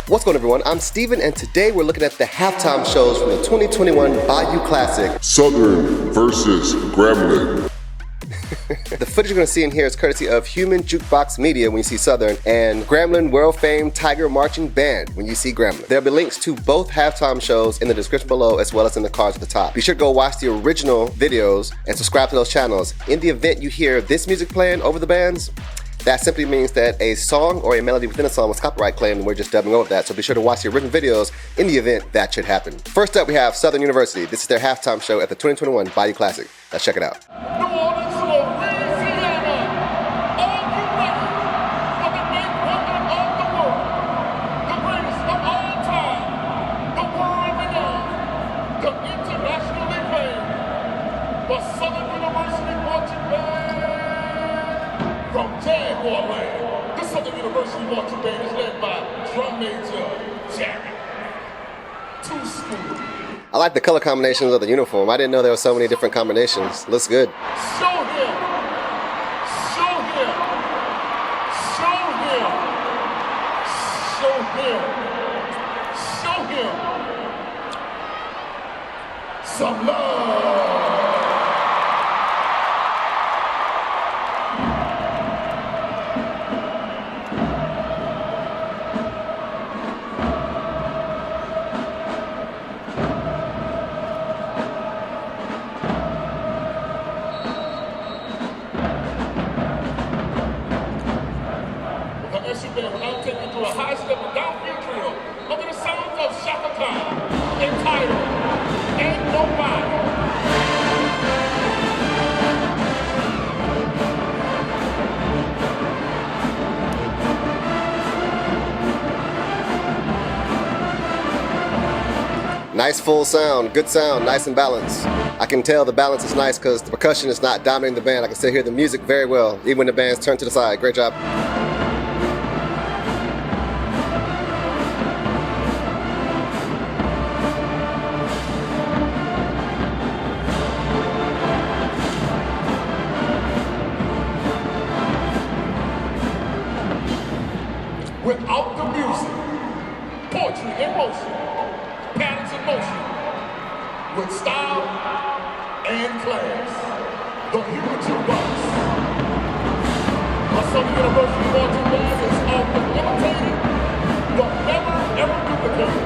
What's going on, everyone? I'm Steven, and today we're looking at the halftime shows from the 2021 BAYOU Classic. Southern versus Grambling. The footage you're going to see in here is courtesy of HUMAN JUKEBOX MEDIA when you see Southern, and Grambling world-famed Tiger Marching Band when you see Grambling. There'll be links to both halftime shows in the description below as well as in the cards at the top. Be sure to go watch the original videos and subscribe to those channels. In the event you hear this music playing over the bands, that simply means that a song or a melody within a song was copyright claimed and we're just dubbing over that, so be sure to watch the original videos in the event that should happen. First up, we have Southern University. This is their halftime show at the 2021 BAYOU Classic. Let's check it out. The Southern University Marching Band is led by drum major Jerry. Two school. I like the color combinations of the uniform. I didn't know there were so many different combinations. Looks good. Show him. Show him. Show him. Show him. Show him. Some love. Will now take you through a high-step downfield drill under the sounds of Shaka Khan entitled Ain't Nobody. Nice full sound, good sound, nice and balanced. I can tell the balance is nice because the percussion is not dominating the band. I can still hear the music very well, even when the band's turned to the side. Great job. Without the music, poetry in motion, patterns in motion, with style and class, the HUMAN JUKEBOX. A Southern University Marching Band is often imitated, but never ever duplicated.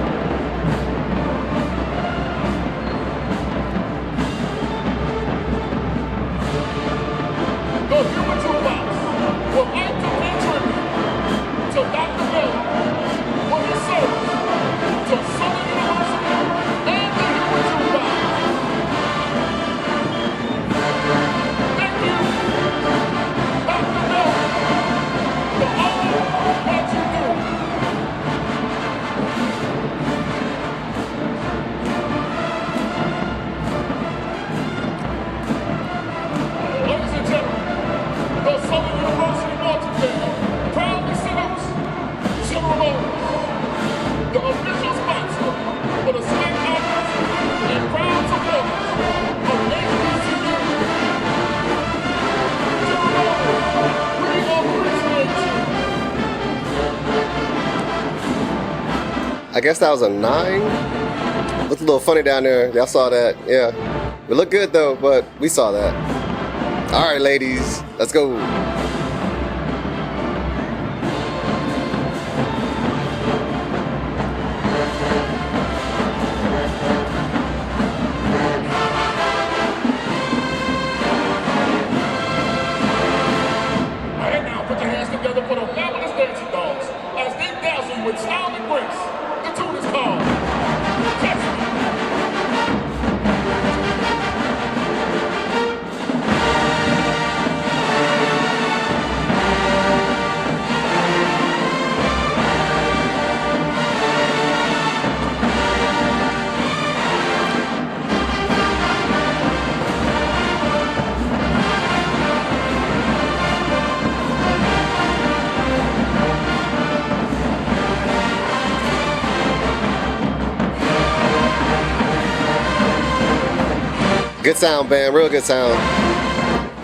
The HUMAN JUKEBOX would like to pay tribute to Dr. Bell for his service to Southern University and the HUMAN JUKEBOX. Thank you, Dr. Bell, for all that you do. Ladies and gentlemen, the Southern University Marching Band proudly salutes General Motors, the official sponsor for the swing honors and proud supporters of HBCU. General Motors, we appreciate you. I guess that was a 9. Looked a little funny down there. Y'all saw that? Yeah. We look good though, but we saw that. All right, ladies, let's go. And now put your hands together for the fabulous dancing dogs as they dazzle you with style and grace. The tune is called Catch Me. Good sound, band, real good sound.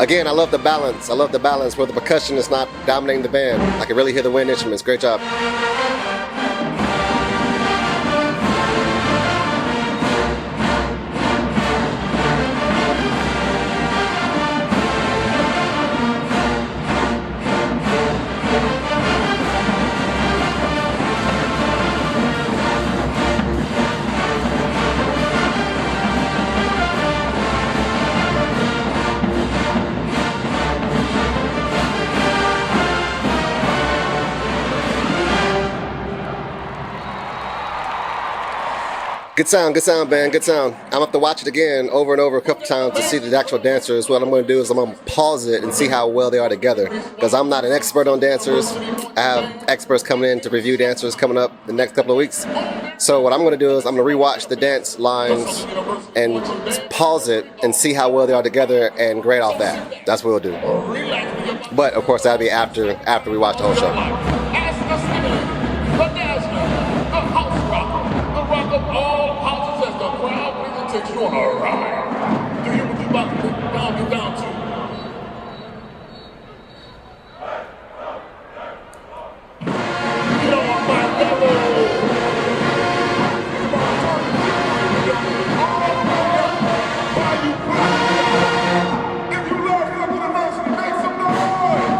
Again, I love the balance. I love the balance where the percussion is not dominating the band. I can really hear the wind instruments. Great job. Good sound, man, good sound. I'm gonna have to watch it again over and over a couple times to see the actual dancers. What I'm gonna do is I'm gonna pause it and see how well they are together. Because I'm not an expert on dancers. I have experts coming in to review dancers coming up the next couple of weeks. So what I'm gonna do is I'm gonna rewatch the dance lines and pause it and see how well they are together and grade off that. That's what we'll do. But of course that'll be after we watch the whole show. Take you on a ride. Do you hear what you about to get down to? Get on my level. BAYOU Classic. If you love Flip University, make some noise.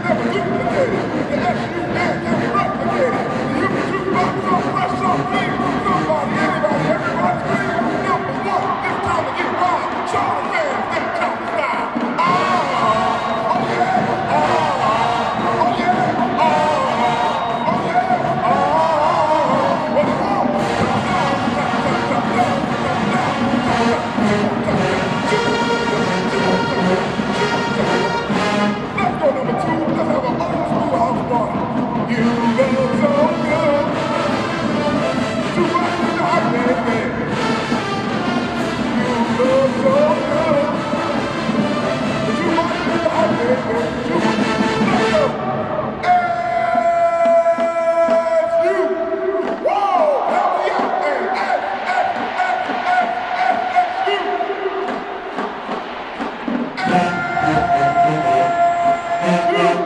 Never duplicated. The SCHOLIDAY can't be replicated. The human jukebox so fresh, so clean. Somebody, anybody, everybody scream. Number one, it's time to get wild. Show the fans that kind of style. Oh yeah, oh yeah, what is wrong? Let's go number two. Let's have an old school house party. You look so good. Too much in the hot baby. You look so good. Too much in the hot baby. Let's go. It's you. Whoa, hell yeah. And you.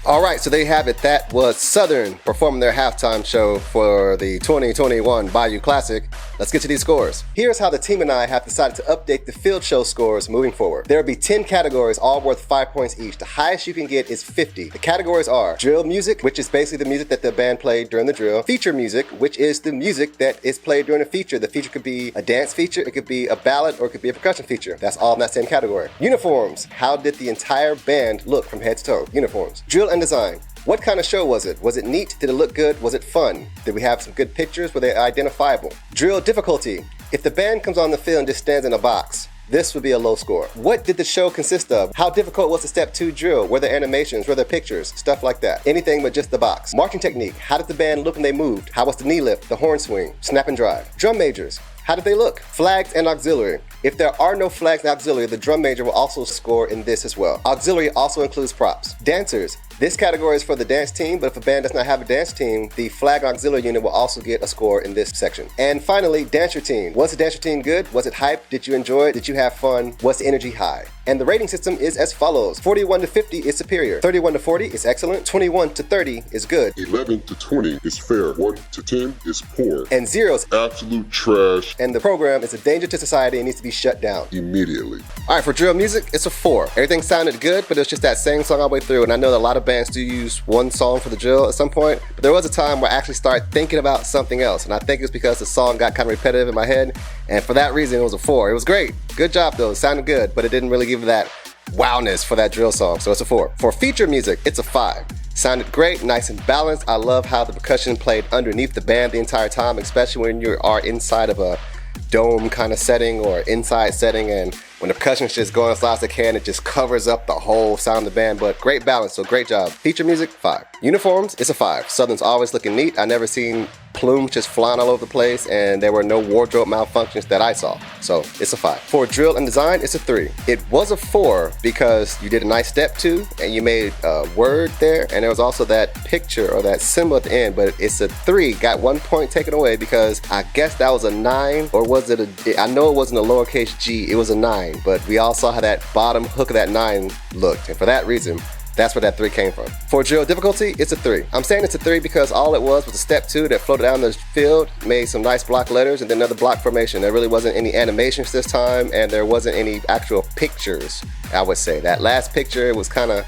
Alright, so there you have it. That was Southern performing their halftime show for the 2021 BAYOU Classic. Let's get to these scores. Here's how the team and I have decided to update the field show scores moving forward. There will be 10 categories, all worth 5 points each. The highest you can get is 50. The categories are drill music, which is basically the music that the band played during the drill. Feature music, which is the music that is played during a feature. The feature could be a dance feature, it could be a ballad, or it could be a percussion feature. That's all in that same category. Uniforms, how did the entire band look from head to toe? Uniforms. Drill and design. What kind of show was it? Was it neat? Did it look good? Was it fun? Did we have some good pictures? Were they identifiable? Drill difficulty. If the band comes on the field and just stands in a box, this would be a low score. What did the show consist of? How difficult was the step 2 drill? Were there animations? Were there pictures? Stuff like that. Anything but just the box. Marching technique. How did the band look when they moved? How was the knee lift, the horn swing, snap and drive? Drum majors. How did they look? Flags and auxiliary. If there are no flags and auxiliary, the drum major will also score in this as well. Auxiliary also includes props. Dancers. This category is for the dance team, but if a band does not have a dance team, the flag auxiliary unit will also get a score in this section. And finally, dance routine. Was the dance routine good? Was it hype? Did you enjoy it? Did you have fun? Was the energy high? And the rating system is as follows. 41 to 50 is superior. 31 to 40 is excellent. 21 to 30 is good. 11 to 20 is fair. 1 to 10 is poor. And 0 is absolute trash. And the program is a danger to society and needs to be shut down immediately. All right, for drill music, it's a 4. Everything sounded good, but it was just that same song all the way through. And I know that a lot of bands do use one song for the drill at some point, but there was a time where I actually started thinking about something else. And I think it's because the song got kind of repetitive in my head. And for that reason, it was a 4. It was great. Good job though. It sounded good, but it didn't really give that wowness for that drill song. So it's a 4. For feature music, it's a 5. Sounded great, nice and balanced. I love how the percussion played underneath the band the entire time, especially when you are inside of a dome kind of setting or inside setting, and when the percussion's just going as loud as it can, it just covers up the whole sound of the band, but great balance, so great job. Feature music, 5. Uniforms, it's a 5. Southern's always looking neat. I never seen plumes just flying all over the place, and there were no wardrobe malfunctions that I saw, so it's a 5. For drill and design, it's a 3. It was a 4 because you did a nice step 2, and you made a word there, and there was also that picture or that symbol at the end, but it's a 3. Got 1 point taken away because I guess that was a 9, or was it I know it wasn't a lowercase g, it was a 9, but we all saw how that bottom hook of that 9 looked, and for that reason, that's where that 3 came from. For drill difficulty, it's a 3. I'm saying it's a 3 because all it was a step 2 that floated down the field, made some nice block letters, and then another block formation. There really wasn't any animations this time, and there wasn't any actual pictures, I would say. That last picture was kind of,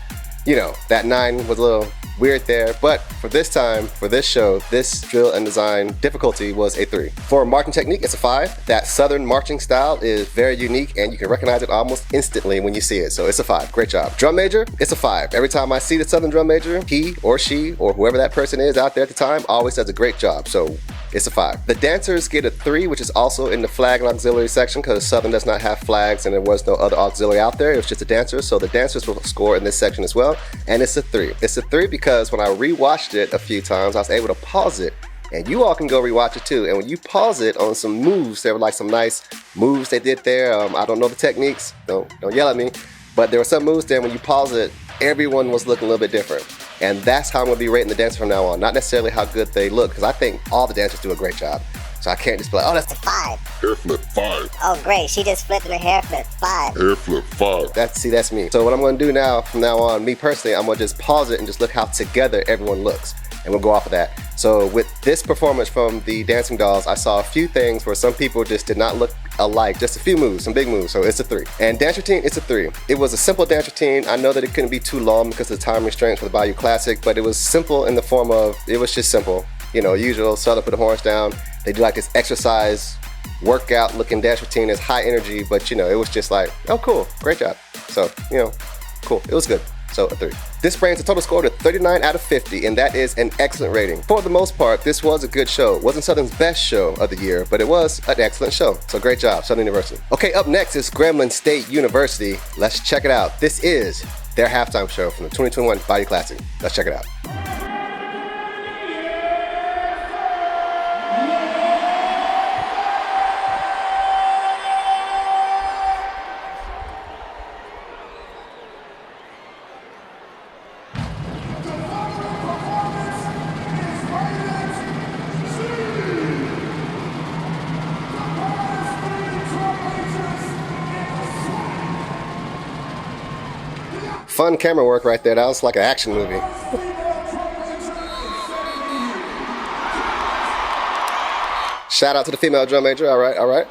you know, that 9 was a little weird there, but for this time, for this show, this drill and design difficulty was a 3. For marching technique, it's a 5. That Southern marching style is very unique, and you can recognize it almost instantly when you see it, so it's a 5. Great job. Drum major, it's a 5. Every time I see the Southern drum major, he or she or whoever that person is out there at the time always does a great job, so it's a 5. The dancers get a 3, which is also in the flag and auxiliary section because Southern does not have flags and there was no other auxiliary out there. It was just the dancers, so the dancers will score in this section as well, and it's a 3. It's a 3 because when I rewatched it a few times, I was able to pause it, and you all can go rewatch it too. And when you pause it on some moves, there were like some nice moves they did there. I don't know the techniques, don't yell at me, but there were some moves there. When you pause it, everyone was looking a little bit different, and that's how I'm gonna be rating the dancers from now on. Not necessarily how good they look, because I think all the dancers do a great job. So I can't just be like, oh, that's a 5. Hair flip, 5. Oh, great. She just flipped in her hair flip. 5. Hair flip, 5. that's me. So what I'm gonna do now, from now on, me personally, I'm gonna just pause it and just look how together everyone looks, and we'll go off of that. So with this performance from the Dancing Dolls, I saw a few things where some people just did not look alike, just a few moves, some big moves, so it's a 3. And dance routine, it's a 3. It was a simple dance routine. I know that it couldn't be too long because of the time restraints for the BAYOU Classic, but it was simple in the form of, it was just simple. You know, usual, Southern put the horns down. They do like this exercise, workout looking dance routine. It's high energy, but you know, it was just like, oh cool, great job. So, you know, cool, it was good. So a 3. This brings the total score to 39 out of 50, and that is an excellent rating. For the most part, this was a good show. It wasn't Southern's best show of the year, but it was an excellent show. So great job, Southern University. Okay, up next is Grambling State University. Let's check it out. This is their halftime show from the 2021 BAYOU Classic. Let's check it out. Fun camera work right there. That was like an action movie. Shout out to the female drum major. All right, all right.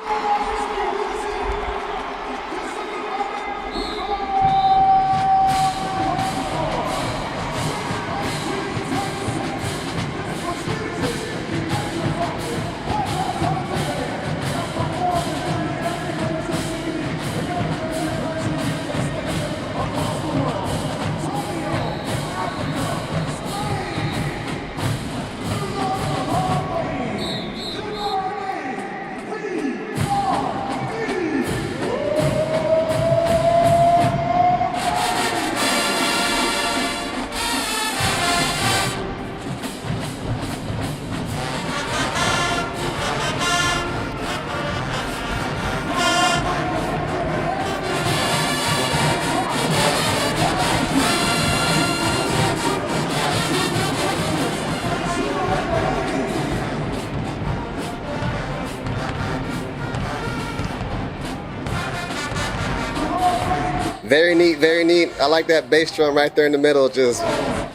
Very neat, very neat. I like that bass drum right there in the middle, just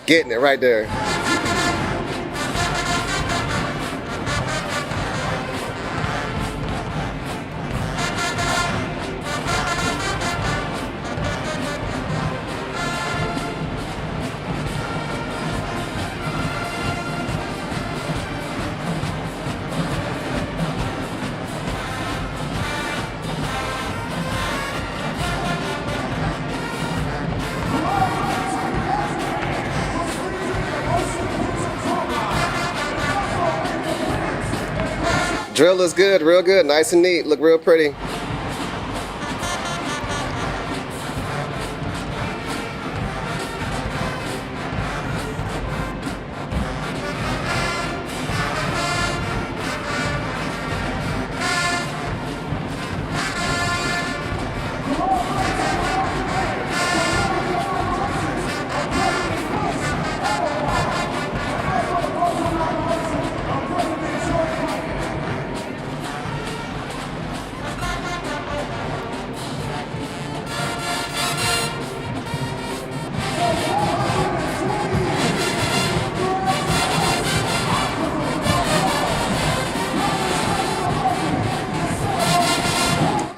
getting it right there. Drill is good, real good, nice and neat, look real pretty.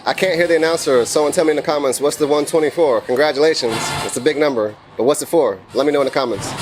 I can't hear the announcer. Someone tell me in the comments, what's the 124? Congratulations. It's a big number. But what's it for? Let me know in the comments.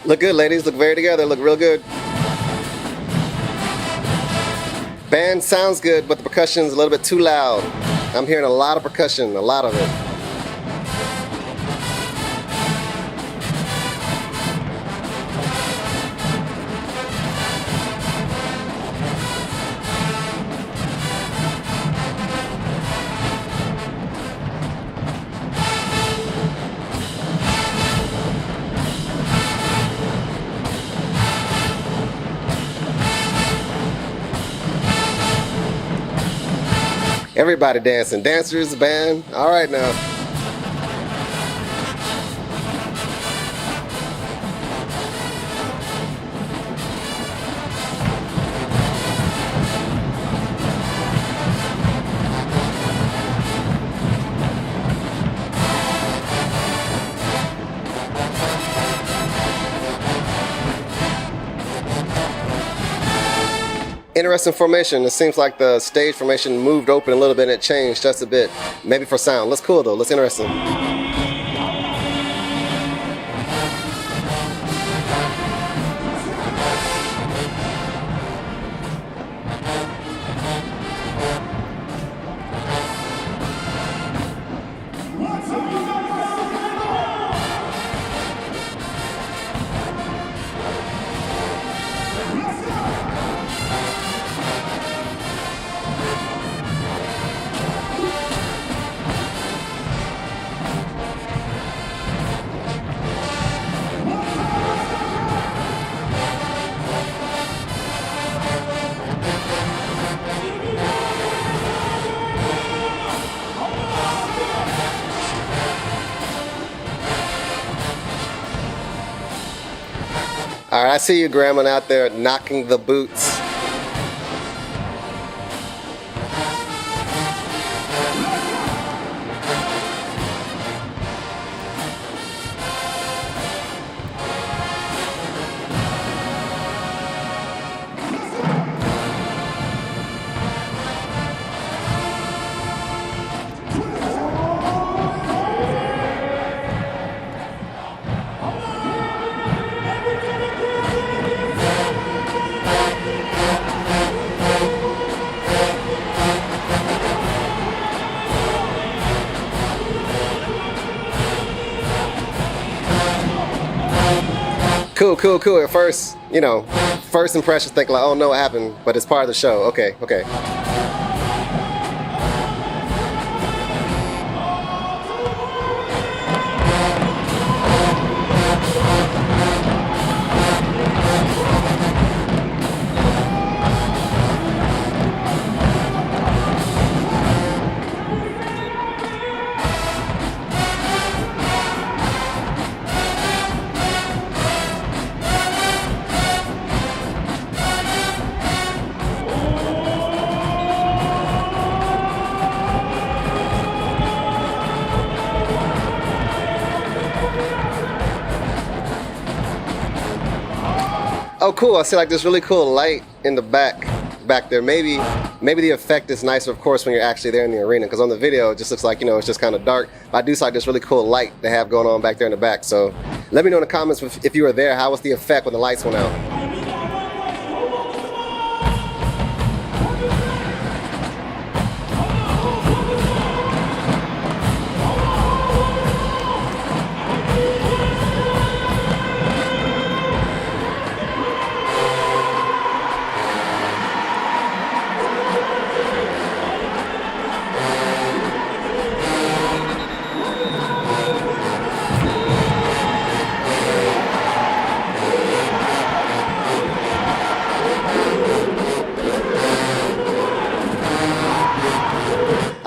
Look good, ladies. Look very together. Look real good. Band sounds good, but the percussion's a little bit too loud. I'm hearing a lot of percussion, a lot of it. Everybody dancing. Dancers, band. All right now. Interesting formation. It seems like the stage formation moved open a little bit and it changed just a bit. Maybe for sound. Looks cool though. Looks interesting. All right, I see you, Grambling, out there knocking the boots. Cool. At first, you know, first impressions think like, oh no, what happened? But it's part of the show. Okay. Oh, cool. I see like this really cool light in the back there. Maybe the effect is nicer, of course, when you're actually there in the arena, because on the video it just looks like, you know, it's just kind of dark. But I do see like this really cool light they have going on back there in the back. So let me know in the comments if you were there, how was the effect when the lights went out?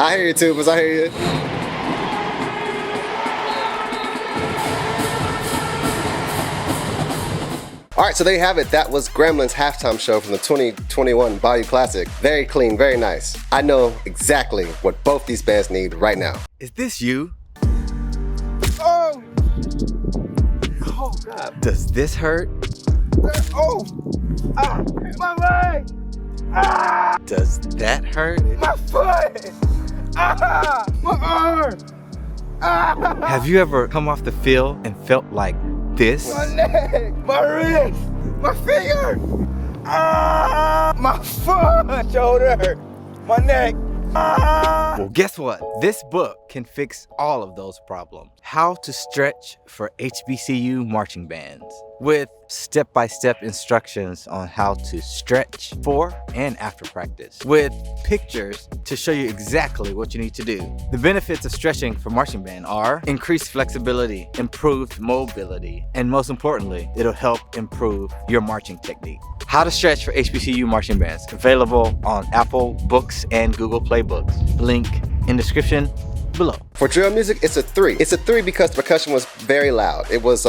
I hear you, Tubers. I hear you. All right, so there you have it. That was Grambling's halftime show from the 2021 BAYOU Classic. Very clean, very nice. I know exactly what both these bands need right now. Is this you? Oh! Oh, God. Does this hurt? Oh! Ah! My leg! Ah! Does that hurt? My foot! Ah! My arm! Ah! Have you ever come off the field and felt like this? My neck! My wrist! My finger! Ah! My foot! Shoulder! My neck! Ah! Well, guess what? This book can fix all of those problems. How to stretch for HBCU marching bands, with step-by-step instructions on how to stretch for and after practice, with pictures to show you exactly what you need to do. The benefits of stretching for marching band are increased flexibility, improved mobility, and most importantly, it'll help improve your marching technique. How to stretch for HBCU marching bands, available on Apple Books and Google Play Books. Link in description below. For drill music, it's a 3. It's a 3 because the percussion was very loud. It was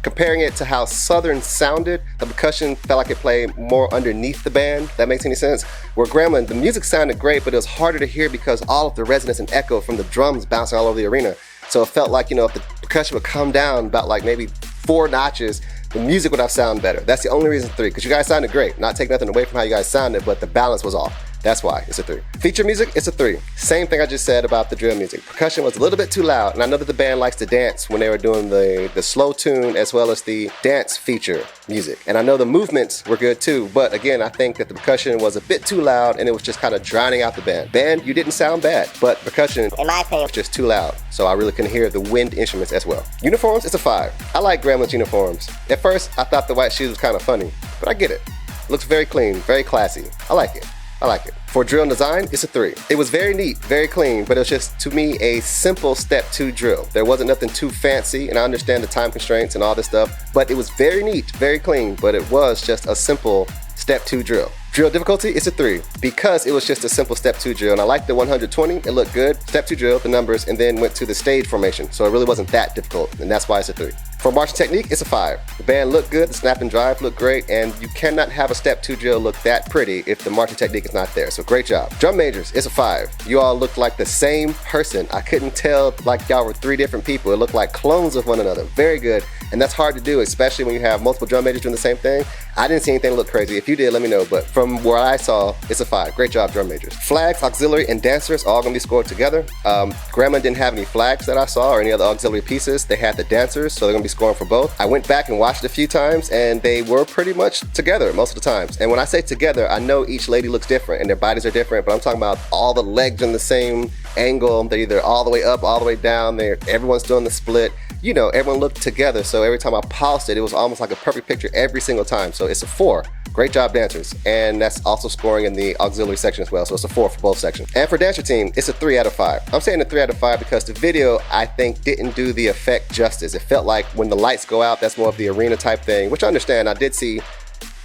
comparing it to how Southern sounded, the percussion felt like it played more underneath the band. If that makes any sense. Where Grambling, the music sounded great, but it was harder to hear because all of the resonance and echo from the drums bouncing all over the arena. So it felt like, if the percussion would come down about like maybe 4 notches, the music would have sounded better. That's the only reason 3, because you guys sounded great. Not take nothing away from how you guys sounded, but the balance was off. That's why it's a 3. Feature music, it's a 3. Same thing I just said about the drill music. Percussion was a little bit too loud, and I know that the band likes to dance when they were doing the slow tune as well as the dance feature music. And I know the movements were good too, but again, I think that the percussion was a bit too loud and it was just kind of drowning out the band. Band, you didn't sound bad, but percussion, In my opinion, was just too loud, so I really couldn't hear the wind instruments as well. Uniforms, it's a 5. I like Grambling's uniforms. At first, I thought the white shoes was kind of funny, but I get it. Looks very clean, very classy. I like it. I like it. For drill and design, it's a 3. It was very neat, very clean, but it was just, to me, a simple step 2 drill. There wasn't nothing too fancy, and I understand the time constraints and all this stuff, but it was very neat, very clean, but it was just a simple step 2 drill. Drill difficulty, it's a 3, because it was just a simple step 2 drill, and I liked the 120, it looked good. Step 2 drill, the numbers, and then went to the stage formation, so it really wasn't that difficult, and that's why it's a 3. For marching technique, it's a 5. The band looked good, the snap and drive looked great, and you cannot have a step 2 drill look that pretty if the marching technique is not there, so great job. Drum majors, it's a 5. You all looked like the same person. I couldn't tell like y'all were 3 different people. It looked like clones of one another. Very good, and that's hard to do, especially when you have multiple drum majors doing the same thing. I didn't see anything look crazy. If you did, let me know, but from where I saw, it's a 5. Great job, drum majors. Flags, auxiliary, and dancers all gonna be scored together. Grambling didn't have any flags that I saw or any other auxiliary pieces. They had the dancers, so they're gonna be scoring for both. I went back and watched a few times, and they were pretty much together most of the times. And when I say together, I know each lady looks different and their bodies are different, but I'm talking about all the legs in the same angle. They're either all the way up, all the way down. Everyone's doing the split. Everyone looked together, so every time I paused it was almost like a perfect picture every single time. So it's a 4. Great job, dancers. And that's also scoring in the auxiliary section as well, so it's a 4 for both sections. And for dancer team, it's a 3 out of 5. I'm saying a 3 out of 5 because the video, I think, didn't do the effect justice. It felt like when the lights go out, that's more of the arena type thing, which I understand. I did see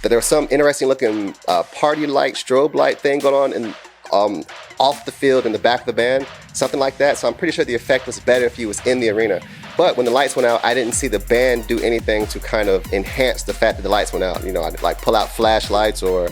that there was some interesting looking party light, strobe light thing going on in off the field in the back of the band, something like that. So I'm pretty sure the effect was better if he was in the arena. But when the lights went out, I didn't see the band do anything to kind of enhance the fact that the lights went out. I'd like pull out flashlights or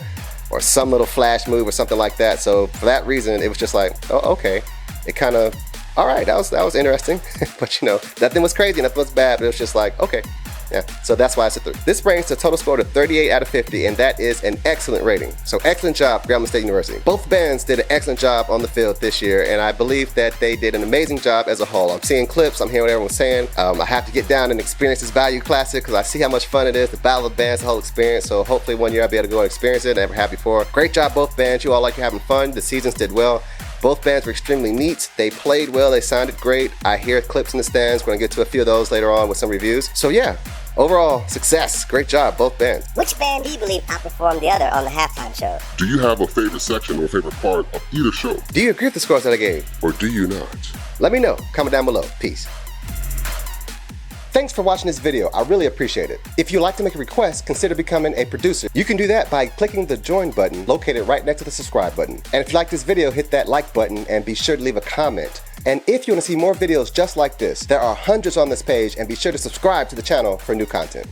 some little flash move or something like that. So for that reason, it was just like, oh, okay. It kind of, all right, that was interesting. But nothing was crazy, nothing was bad, but it was just like, okay. Yeah, so that's why it's a 3. This brings the total score to 38 out of 50, and that is an excellent rating. So excellent job, Grambling State University. Both bands did an excellent job on the field this year, and I believe that they did an amazing job as a whole. I'm seeing clips, I'm hearing what everyone's saying. I have to get down and experience this BAYOU Classic because I see how much fun it is, the battle of bands, the whole experience. So hopefully one year I'll be able to go and experience it. I never have before. Great job, both bands. You all like you're having fun. The seasons did well. Both bands were extremely neat. They played well. They sounded great. I hear clips in the stands. We're going to get to a few of those later on with some reviews. So yeah, overall success. Great job, both bands. Which band do you believe outperformed the other on the halftime show? Do you have a favorite section or a favorite part of either show? Do you agree with the scores that I gave? Or do you not? Let me know. Comment down below. Peace. Thank Thanks for watching this video. I really appreciate it. If you'd like to make a request, consider becoming a producer. You can do that by clicking the join button located right next to the subscribe button. And if you like this video, hit that like button and be sure to leave a comment. And if you want to see more videos just like this, there are hundreds on this page, and be sure to subscribe to the channel for new content.